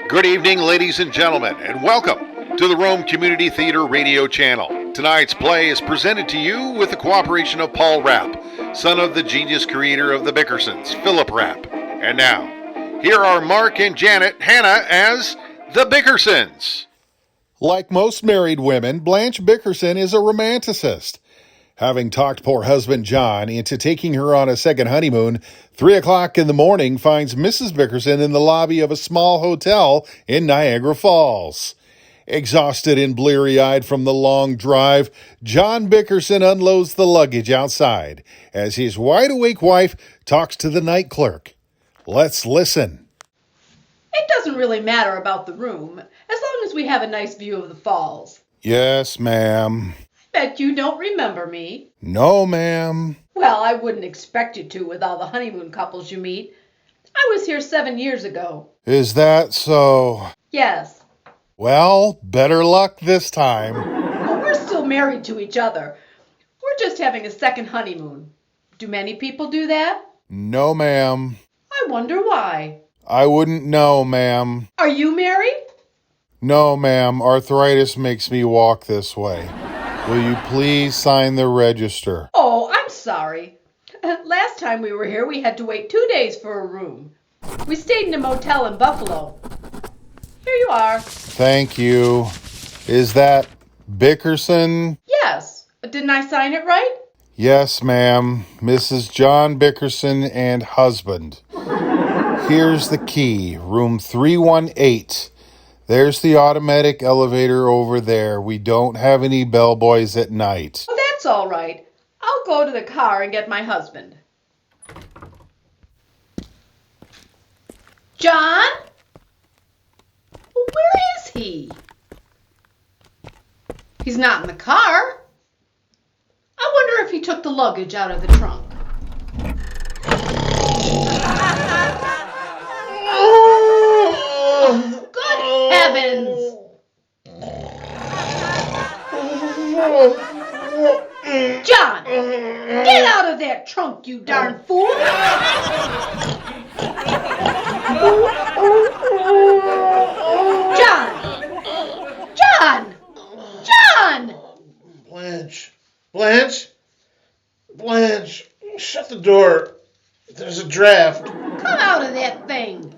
Good evening, ladies and gentlemen, and welcome to the Rome Community Theater radio channel. Tonight's play is presented to you with the cooperation of Paul Rapp, son of the genius creator of the Bickersons, Philip Rapp. And now, here are Mark and Janet Hanna as the Bickersons. Like most married women, Blanche Bickerson is a romanticist. Having talked poor husband John into taking her on a second honeymoon, 3 o'clock in the morning finds Mrs. Bickerson in the lobby of a small hotel in Niagara Falls. Exhausted and bleary-eyed from the long drive, John Bickerson unloads the luggage outside as his wide-awake wife talks to the night clerk. Let's listen. It doesn't really matter about the room, as long as we have a nice view of the falls. Yes, ma'am. Bet you don't remember me. No, ma'am. Well, I wouldn't expect you to with all the honeymoon couples you meet. I was here 7 years ago. Is that so? Yes. Well, better luck this time. Well, we're still married to each other. We're just having a second honeymoon. Do many people do that? No, ma'am. I wonder why. I wouldn't know, ma'am. Are you married? No, ma'am. Arthritis makes me walk this way. Will you please sign the register? Oh, I'm sorry. Last time we were here, we had to wait 2 days for a room. We stayed in a motel in Buffalo. Here you are. Thank you. Is that Bickerson? Yes. Didn't I sign it right? Yes, ma'am. Mrs. John Bickerson and husband. Here's the key. Room 318. There's the automatic elevator over there. We don't have any bellboys at night. Oh, that's all right. I'll go to the car and get my husband. John? Where is he? He's not in the car. I wonder if he took the luggage out of the trunk. Good heavens! John, get out of that trunk, you darn fool! John! John! John! Blanche, shut the door. There's a draft. Come out of that thing!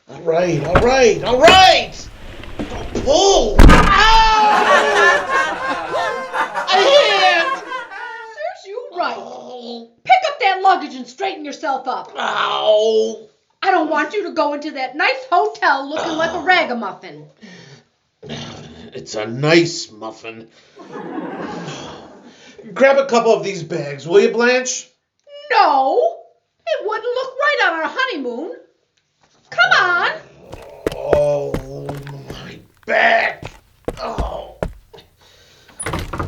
All right. Don't pull. I can't. Serves you right. Pick up that luggage and straighten yourself up. Ow. I don't want you to go into that nice hotel looking like a ragamuffin. It's a nice muffin. Grab a couple of these bags, will you, Blanche? No, it wouldn't look right on our honeymoon. Come on. Oh, my back. Oh.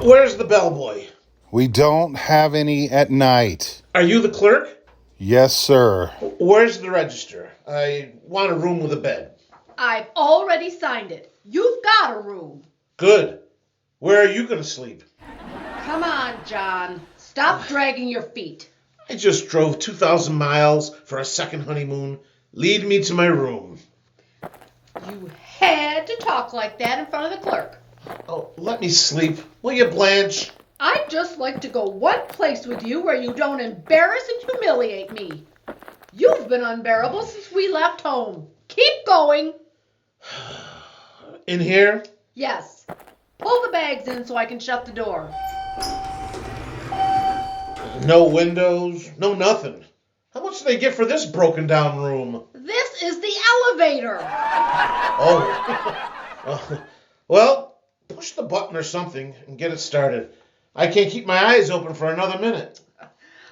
Where's the bellboy? We don't have any at night. Are you the clerk? Yes, sir. Where's the register? I want a room with a bed. I've already signed it. You've got a room. Good. Where are you going to sleep? Come on, John. Stop dragging your feet. I just drove 2,000 miles for a second honeymoon. Lead me to my room. You had to talk like that in front of the clerk. Oh, let me sleep. Will you, Blanche? I'd just like to go one place with you where you don't embarrass and humiliate me. You've been unbearable since we left home. Keep going. In here? Yes. Pull the bags in so I can shut the door. No windows, no nothing. How much do they get for this broken down room? This is the elevator. Oh. Well, push the button or something and get it started. I can't keep my eyes open for another minute.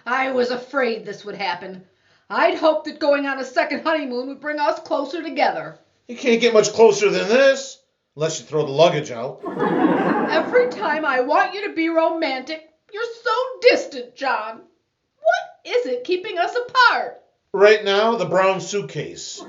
I was afraid this would happen. I'd hoped that going on a second honeymoon would bring us closer together. You can't get much closer than this, unless you throw the luggage out. Every time I want you to be romantic, you're so distant, John. What is it keeping us apart? Right now, the brown suitcase.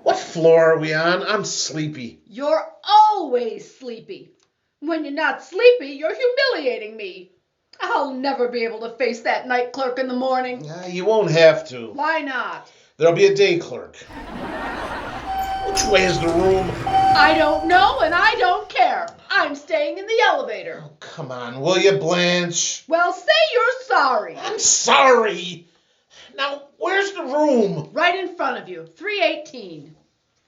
What floor are we on? I'm sleepy. You're always sleepy. When you're not sleepy, you're humiliating me. I'll never be able to face that night clerk in the morning. You won't have to. Why not? There'll be a day clerk. Which way is the room? I don't know and I don't care. I'm staying in the elevator. Oh, come on, will you, Blanche? Well, say you're sorry. I'm sorry. Now, where's the room? Right in front of you, 318.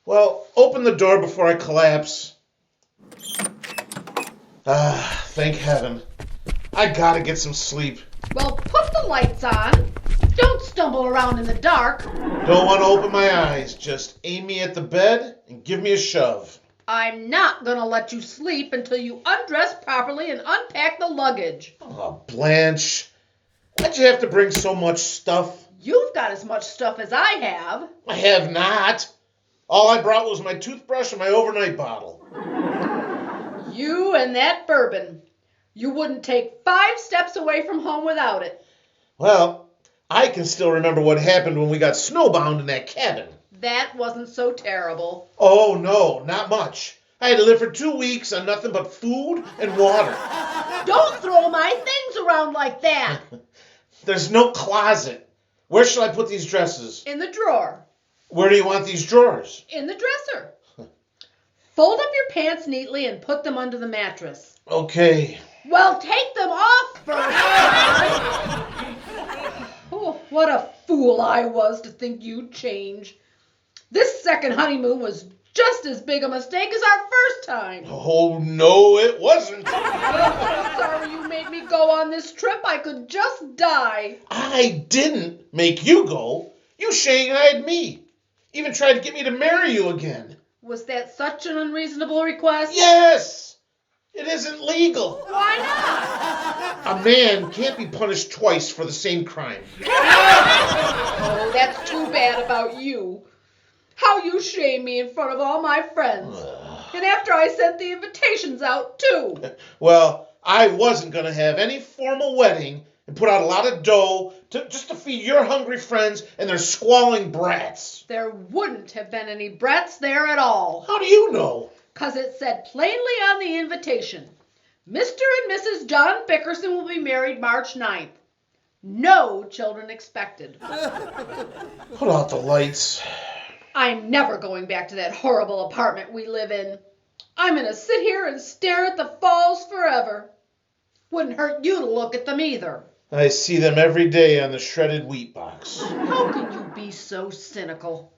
Well, open the door before I collapse. Thank heaven. I gotta get some sleep. Well, put the lights on. Don't stumble around in the dark. Don't want to open my eyes. Just aim me at the bed and give me a shove. I'm not gonna let you sleep until you undress properly and unpack the luggage. Oh, Blanche. Why'd you have to bring so much stuff? You've got as much stuff as I have. I have not. All I brought was my toothbrush and my overnight bottle. You and that bourbon. You wouldn't take 5 steps away from home without it. Well, I can still remember what happened when we got snowbound in that cabin. That wasn't so terrible. Oh, no, not much. I had to live for 2 weeks on nothing but food and water. Don't throw my things around like that. There's no closet. Where shall I put these dresses? In the drawer. Where do you want these drawers? In the dresser. Fold up your pants neatly and put them under the mattress. Okay. Well, take them off first. Oh, what a fool I was to think you'd change. This second honeymoon was just as big a mistake as our first time. Oh, no, it wasn't. I'm so sorry you made me go on this trip. I could just die. I didn't make you go. You shanghaied me. Even tried to get me to marry you again. Was that such an unreasonable request? Yes! It isn't legal. Why not? A man can't be punished twice for the same crime. Oh, that's too bad about you. How you shame me in front of all my friends. And after I sent the invitations out, too. Well, I wasn't going to have any formal wedding and put out a lot of dough just to feed your hungry friends and their squalling brats. There wouldn't have been any brats there at all. How do you know? 'Cause it said plainly on the invitation, Mr. and Mrs. John Bickerson will be married March 9th. No children expected. Put out the lights. I'm never going back to that horrible apartment we live in. I'm going to sit here and stare at the falls forever. Wouldn't hurt you to look at them either. I see them every day on the shredded wheat box. How can you be so cynical?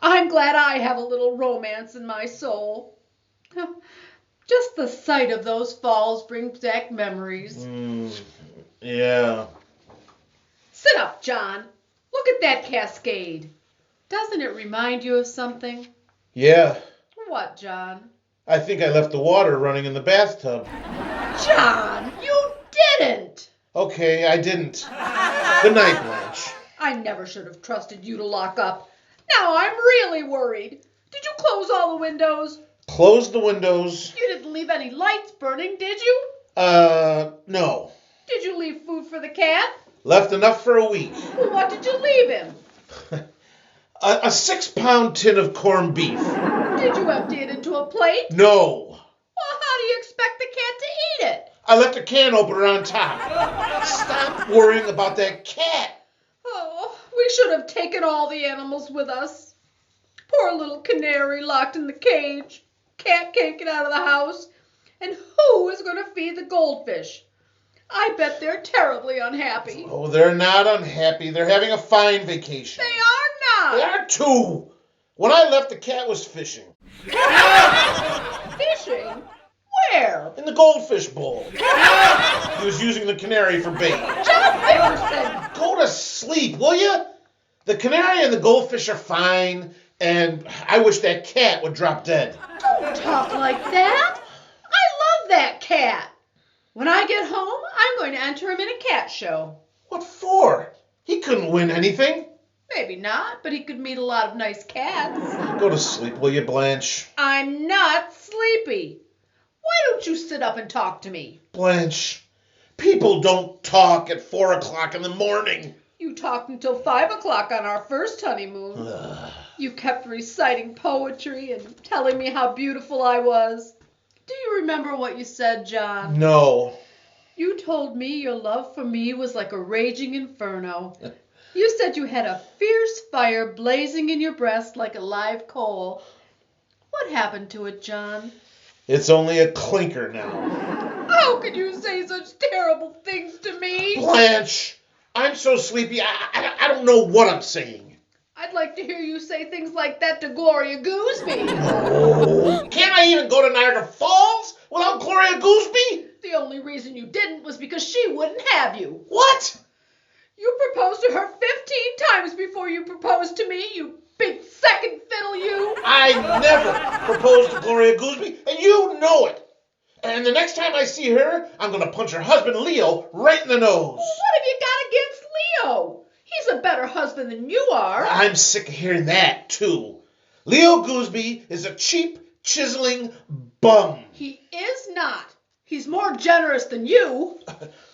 I'm glad I have a little romance in my soul. Just the sight of those falls brings back memories. Yeah. Sit up, John. Look at that cascade. Doesn't it remind you of something? Yeah. What, John? I think I left the water running in the bathtub. John, you didn't! Okay, I didn't. Good night, Blanche. I never should have trusted you to lock up. Now I'm really worried. Did you close all the windows? Close the windows. You didn't leave any lights burning, did you? No. Did you leave food for the cat? Left enough for a week. Well, what did you leave him? A 6-pound tin of corned beef. Did you empty it into a plate? No. Well, how do you expect the cat to eat it? I left a can opener on top. Stop worrying about that cat. Oh, we should have taken all the animals with us. Poor little canary locked in the cage. Cat can't get out of the house. And who is going to feed the goldfish? I bet they're terribly unhappy. Oh, they're not unhappy. They're having a fine vacation. They are not. They are too. When I left, the cat was fishing. Fishing? Where? In the goldfish bowl. He was using the canary for bait. John Bickerson! Go to sleep, will you? The canary and the goldfish are fine, and I wish that cat would drop dead. Don't talk like that. I love that cat. When I get home, I'm going to enter him in a cat show. What for? He couldn't win anything. Maybe not, but he could meet a lot of nice cats. Go to sleep, will you, Blanche? I'm not sleepy. Why don't you sit up and talk to me? Blanche, people don't talk at 4 o'clock in the morning. You talked until 5 o'clock on our first honeymoon. You kept reciting poetry and telling me how beautiful I was. Do you remember what you said, John? No. You told me your love for me was like a raging inferno. You said you had a fierce fire blazing in your breast like a live coal, What happened to it, John? It's only a clinker now. How could you say such terrible things to me? Blanche, I'm so sleepy, I don't know what I'm saying. I'd like to hear you say things like that to Gloria Gooseby. Oh, can't I even go to Niagara Falls without Gloria Gooseby? The only reason you didn't was because she wouldn't have you. What? You proposed to her 15 times before you proposed to me, you big second fiddle you. I never proposed to Gloria Gooseby, and you know it. And the next time I see her, I'm going to punch her husband, Leo, right in the nose. Well, what have you got against Leo? He's a better husband than you are. I'm sick of hearing that, too. Leo Gooseby is a cheap, chiseling bum. He is not. He's more generous than you.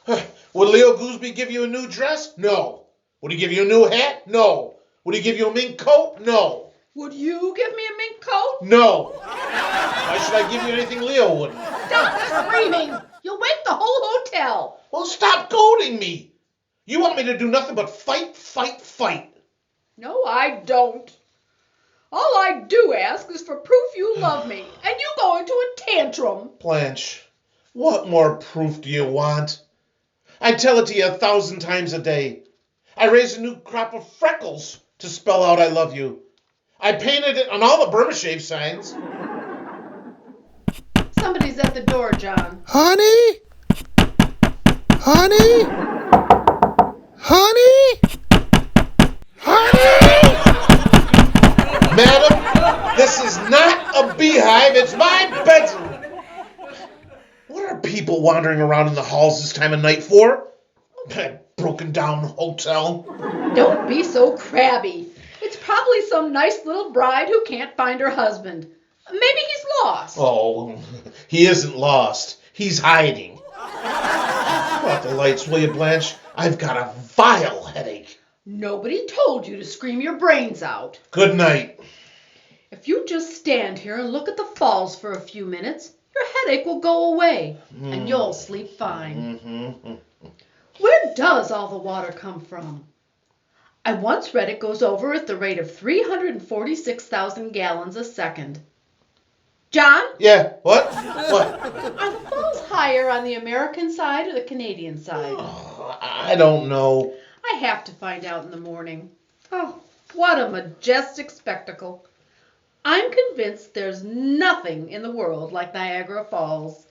Would Leo Gooseby give you a new dress? No. Would he give you a new hat? No. Would he give you a mink coat? No. Would you give me a mink coat? No. Why should I give you anything Leo wouldn't? Stop screaming. You'll wake the whole hotel. Well, stop goading me. You want me to do nothing but fight, fight, fight. No, I don't. All I do ask is for proof you love me, and you go into a tantrum. Blanche, what more proof do you want? I tell it to you 1,000 times a day. I raised a new crop of freckles to spell out I love you. I painted it on all the Burma Shave signs. Somebody's at the door, John. Honey? Honey? Honey? Honey? Madam, this is not a beehive, it's my bedroom. What are people wandering around in the halls this time of night for? That broken down hotel. Don't be so crabby. It's probably some nice little bride who can't find her husband. Maybe he's lost. Oh, he isn't lost. He's hiding. Put out the lights, will you, Blanche? I've got a vile headache. Nobody told you to scream your brains out. Good night. If you just stand here and look at the falls for a few minutes, your headache will go away, and you'll sleep fine. Where does all the water come from? I once read it goes over at the rate of 346,000 gallons a second. John? Yeah, what? What? Are the falls higher on the American side or the Canadian side? Oh, I don't know. I have to find out in the morning. Oh, what a majestic spectacle. I'm convinced there's nothing in the world like Niagara Falls.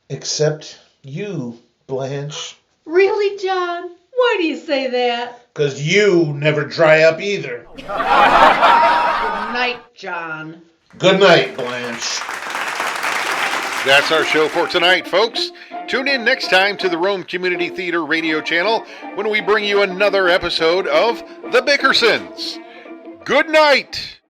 Except you, Blanche. Really, John? Why do you say that? 'Cause you never dry up either. Good night, John. Good night, Blanche. That's our show for tonight, folks. Tune in next time to the Rome Community Theater radio channel when we bring you another episode of The Bickersons. Good night!